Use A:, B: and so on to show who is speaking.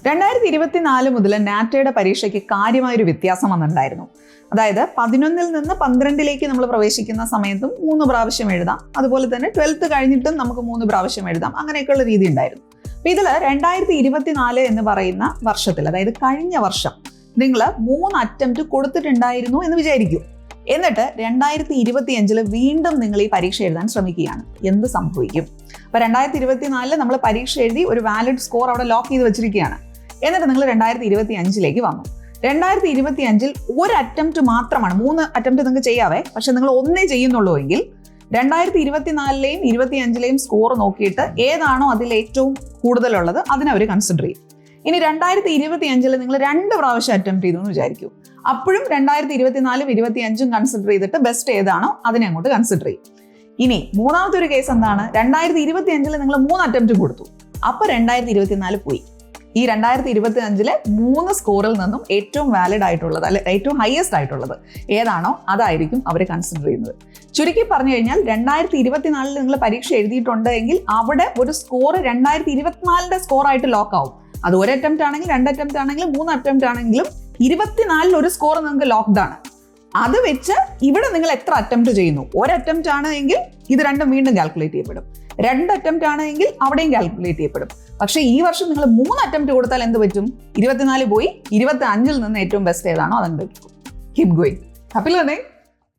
A: 2024 മുതൽ നാറ്റയുടെ പരീക്ഷയ്ക്ക് കാര്യമായൊരു വ്യത്യാസം വന്നിട്ടുണ്ടായിരുന്നു. അതായത് 11ൽ നിന്ന് 12ലേക്ക് നമ്മൾ പ്രവേശിക്കുന്ന സമയത്തും 3 പ്രാവശ്യം എഴുതാം, അതുപോലെ തന്നെ 12th കഴിഞ്ഞിട്ടും നമുക്ക് 3 പ്രാവശ്യം എഴുതാം, അങ്ങനെയൊക്കെയുള്ള രീതി ഉണ്ടായിരുന്നു. അപ്പോൾ ഇതിൽ 2024 എന്ന് പറയുന്ന വർഷത്തിൽ, അതായത് കഴിഞ്ഞ വർഷം നിങ്ങൾ 3 അറ്റംപ്റ്റ് കൊടുത്തിട്ടുണ്ടായിരുന്നു എന്ന് വിചാരിക്കൂ. എന്നിട്ട് 2025 വീണ്ടും നിങ്ങൾ ഈ പരീക്ഷ എഴുതാൻ ശ്രമിക്കുകയാണ്. എന്ത് സംഭവിക്കും? അപ്പോൾ 2024 നമ്മൾ പരീക്ഷ എഴുതി ഒരു വാലിഡ് സ്കോർ അവിടെ ലോക്ക് ചെയ്ത് വെച്ചിരിക്കുകയാണ്. എന്നിട്ട് നിങ്ങൾ 2025 വന്നു. 2025 ഒരു അറ്റംപ്റ്റ് മാത്രമാണ്, 3 അറ്റംപ്റ്റ് നിങ്ങൾക്ക് ചെയ്യാവേ, പക്ഷെ നിങ്ങൾ ഒന്നേ ചെയ്യുന്നുള്ളൂ എങ്കിൽ 2024ലെയും 25ലെയും സ്കോർ നോക്കിയിട്ട് ഏതാണോ അതിൽ ഏറ്റവും കൂടുതലുള്ളത് അതിനവർ കൺസിഡർ ചെയ്യും. ഇനി 2025 നിങ്ങൾ 2 പ്രാവശ്യം അറ്റംപ്റ്റ് ചെയ്തു എന്ന് വിചാരിക്കൂ. അപ്പോഴും 2024 25 കൺസിഡർ ചെയ്തിട്ട് ബെസ്റ്റ് ഏതാണോ അതിനെ അങ്ങോട്ട് കൺസിഡർ ചെയ്യും. ഇനി മൂന്നാമത്തെ ഒരു കേസ് എന്താണ്? 2025 നിങ്ങൾ 3 അറ്റംപ്റ്റ് കൊടുത്തു, അപ്പോൾ 2024 പോയി. ഈ 2025 3 സ്കോറിൽ നിന്നും ഏറ്റവും വാലിഡ് ആയിട്ടുള്ളത്, അല്ലെ ഏറ്റവും ഹയസ്റ്റ് ആയിട്ടുള്ളത് ഏതാണോ അതായിരിക്കും അവർ കൺസിഡർ ചെയ്യുന്നത്. ചുരുക്കി പറഞ്ഞു കഴിഞ്ഞാൽ 2024 നിങ്ങൾ പരീക്ഷ എഴുതിയിട്ടുണ്ട് എങ്കിൽ അവിടെ ഒരു സ്കോർ 2024 സ്കോറായിട്ട് ലോക്ക് ആവും. അത് 1 അറ്റംപ്റ്റ് ആണെങ്കിൽ 2 അറ്റംപ്റ്റ് ആണെങ്കിലും 3 അറ്റംപ്റ്റ് ആണെങ്കിലും 24 ഒരു സ്കോർ നിങ്ങൾക്ക് ലോക്ക്ഡ് ആണ്. അത് വെച്ച് ഇവിടെ നിങ്ങൾ എത്ര അറ്റംപ്റ്റ് ചെയ്യുന്നു, 1 അറ്റംപ്റ്റ് ആണ് എങ്കിൽ ഇത് രണ്ടും വീണ്ടും കാൽക്കുലേറ്റ് ചെയ്യപ്പെടും, 2 അറ്റംപ്റ്റ് ആണ് എങ്കിൽ അവിടെയും കാൽക്കുലേറ്റ് ചെയ്യപ്പെടും. പക്ഷേ ഈ വർഷം നിങ്ങൾ 3 അറ്റംപ്റ്റ് കൊടുത്താൽ എന്ത് പറ്റും? 24 പോയി, 25ൽ നിന്ന് ഏറ്റവും ബെസ്റ്റ് ഏതാണോ അതെന്ത്? Keep going. Happy learning.